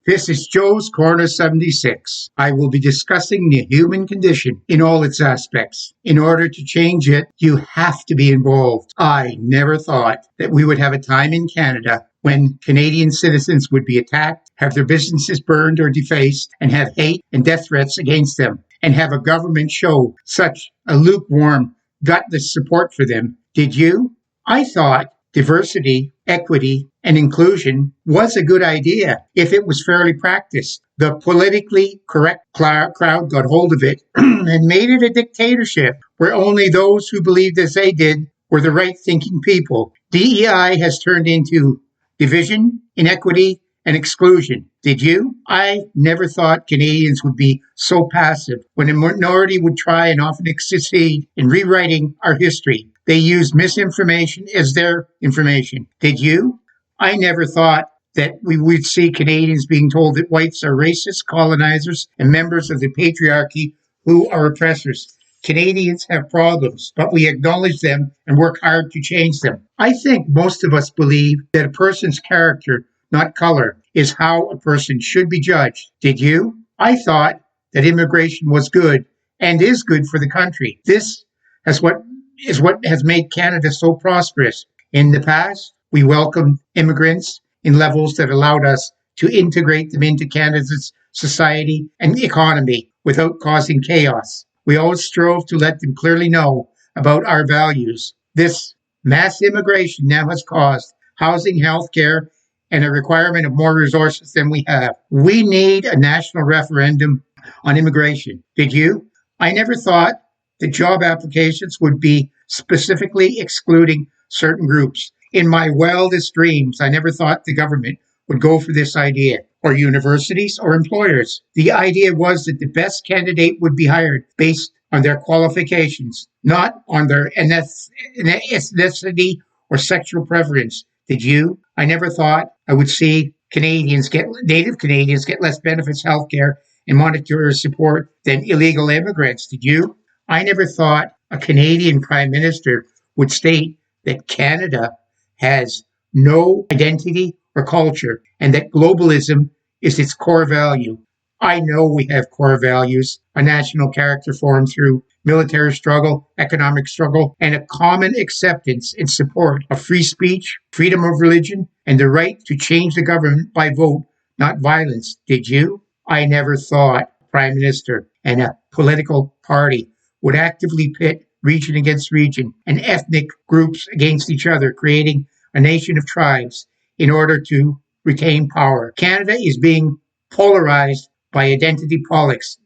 This is Joe's Corner 76. I will be discussing the human condition in all its aspects. In order to change it, you have to be involved. I never thought that we would have a time in Canada when Canadian citizens would be attacked, have their businesses burned or defaced, and have hate and death threats against them, and have a government show such a lukewarm, gutless support for them. Did you? I thought diversity, equity, and inclusion was a good idea if it was fairly practiced. The politically correct crowd got hold of it and made it a dictatorship where only those who believed as they did were the right-thinking people. DEI has turned into division, inequity, and exclusion. Did you? I never thought Canadians would be so passive when a minority would try and often succeed in rewriting our history. They used misinformation as their information. Did you? I never thought that we would see Canadians being told that whites are racist, colonizers, and members of the patriarchy who are oppressors. Canadians have problems, but we acknowledge them and work hard to change them. I think most of us believe that a person's character, not color, is how a person should be judged. Did you? I thought that immigration was good and is good for the country. This is what has made Canada so prosperous. In the past, we welcomed immigrants in levels that allowed us to integrate them into Canada's society and economy without causing chaos. We always strove to let them clearly know about our values. This mass immigration now has caused housing, health care, and a requirement of more resources than we have. We need a national referendum on immigration. Did you? I never thought that job applications would be specifically excluding certain groups. In my wildest dreams, I never thought the government would go for this idea, or universities or employers. The idea was that the best candidate would be hired based on their qualifications, not on their ethnicity or sexual preference. Did you? I never thought I would see Native Canadians get less benefits, healthcare, and monetary support than illegal immigrants. Did you? I never thought a Canadian Prime Minister would state that Canada has no identity or culture and that globalism is its core value. I know we have core values, a national character formed through military struggle, economic struggle, and a common acceptance and support of free speech, freedom of religion, and the right to change the government by vote, not violence. Did you? I never thought Prime Minister and a political party would actively pit region against region and ethnic groups against each other, creating a nation of tribes in order to retain power. Canada is being polarized by identity politics.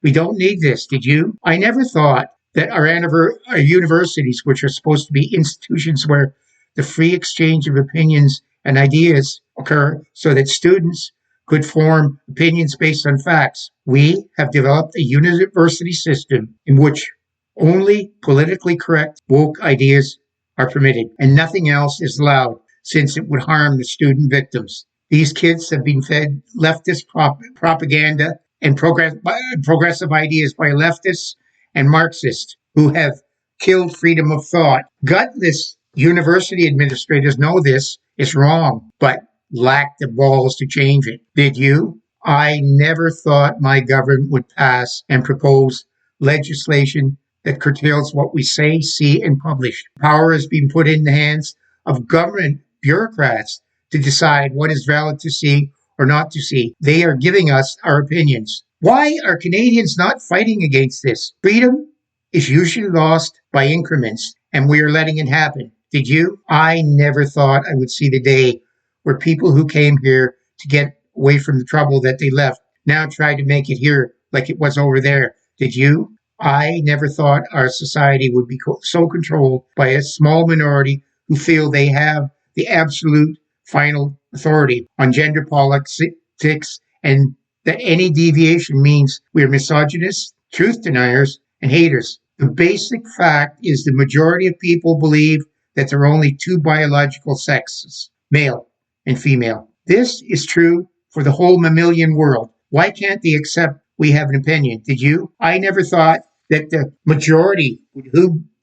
We don't need this. Did you? I never thought that our universities, which are supposed to be institutions where the free exchange of opinions and ideas occur so that students could form opinions based on facts. We have developed a university system in which only politically correct woke ideas are permitted and nothing else is allowed, since it would harm the student victims. These kids have been fed leftist propaganda and progressive ideas by leftists and Marxists who have killed freedom of thought. Gutless university administrators know this is wrong, but lack the balls to change it. Did you? I never thought my government would pass and propose legislation that curtails what we say, see, and publish. Power has been put in the hands of government bureaucrats to decide what is valid to see or not to see. They are giving us our opinions. Why are Canadians not fighting against this? Freedom is usually lost by increments, and we are letting it happen. Did you? I never thought I would see the day where people who came here to get away from the trouble that they left now try to make it here like it was over there. Did you? I never thought our society would be so controlled by a small minority who feel they have the absolute final authority on gender politics, and that any deviation means we are misogynists, truth deniers, and haters. The basic fact is the majority of people believe that there are only two biological sexes, male and female. This is true for the whole mammalian world. Why can't they accept we have an opinion? Did you? I never thought that the majority would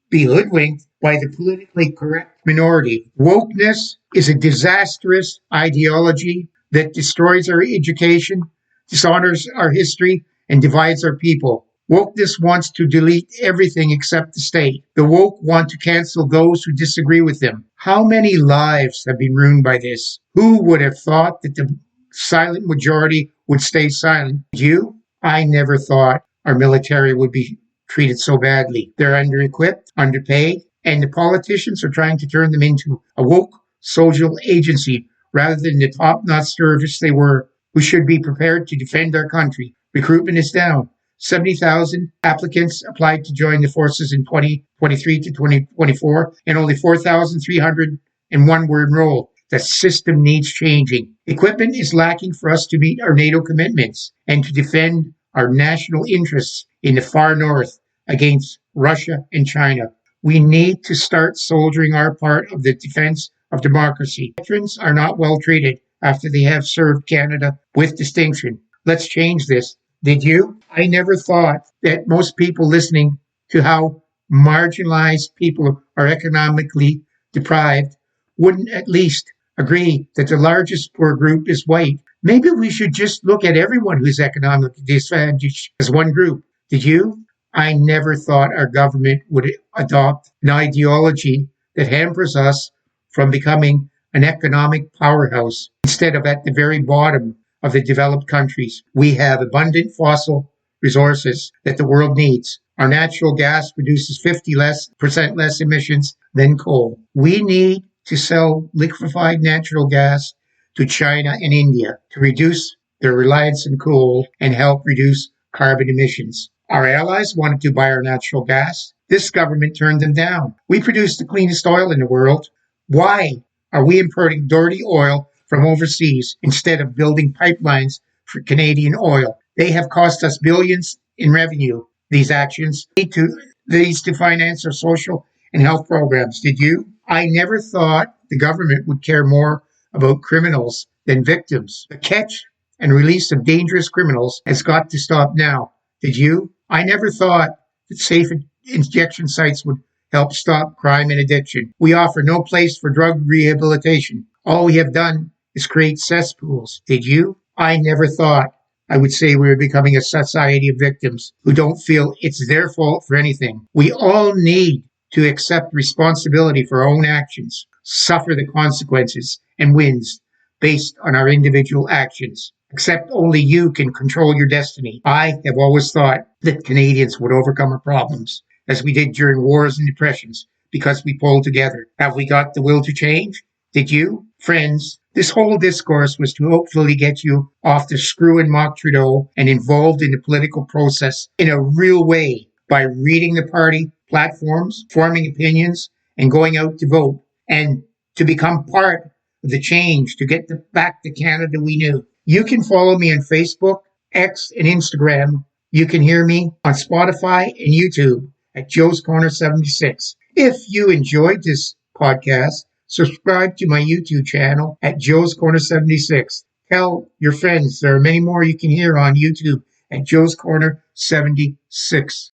be hoodwinked by the politically correct minority. Wokeness is a disastrous ideology that destroys our education, dishonors our history, and divides our people. Wokeness wants to delete everything except the state. The woke want to cancel those who disagree with them. How many lives have been ruined by this? Who would have thought that the silent majority would stay silent? You? I never thought our military would be treated so badly. They're under-equipped, underpaid, and the politicians are trying to turn them into a woke social agency rather than the top-notch service they were, who should be prepared to defend our country. Recruitment is down. 70,000 applicants applied to join the forces in 2023 to 2024, and only 4,301 were enrolled. The system needs changing. Equipment is lacking for us to meet our NATO commitments and to defend our national interests in the far north against Russia and China. We need to start soldiering our part of the defense of democracy. Veterans are not well treated after they have served Canada with distinction. Let's change this. Did you? I never thought that most people listening to how marginalized people are economically deprived wouldn't at least agree that the largest poor group is white. Maybe we should just look at everyone who's economically disadvantaged as one group. Did you? I never thought our government would adopt an ideology that hampers us from becoming an economic powerhouse instead of at the very bottom of the developed countries. We have abundant fossil resources that the world needs. Our natural gas produces 50% less emissions than coal. We need to sell liquefied natural gas to China and India to reduce their reliance on coal and help reduce carbon emissions. Our allies wanted to buy our natural gas. This government turned them down. We produce the cleanest oil in the world. Why are we importing dirty oil from overseas instead of building pipelines for Canadian oil? They have cost us billions in revenue. These actions need to finance our social and health programs. Did you? I never thought the government would care more about criminals than victims. The catch and release of dangerous criminals has got to stop now. Did you? I never thought that safe injection sites would help stop crime and addiction. We offer no place for drug rehabilitation. All we have done is create cesspools. Did you? I never thought I would say we were becoming a society of victims who don't feel it's their fault for anything. We all need to accept responsibility for our own actions, suffer the consequences and wins based on our individual actions. Except only you can control your destiny. I have always thought that Canadians would overcome our problems, as we did during wars and depressions, because we pulled together. Have we got the will to change? Did you? Friends, this whole discourse was to hopefully get you off the screw and mock Trudeau and involved in the political process in a real way by reading the party platforms, forming opinions, and going out to vote, and to become part of the change to get back the Canada we knew. You can follow me on Facebook, X, and Instagram. You can hear me on Spotify and YouTube at Joe's Corner 76. If you enjoyed this podcast, subscribe to my YouTube channel at Joe's Corner 76. Tell your friends there are many more you can hear on YouTube at Joe's Corner 76.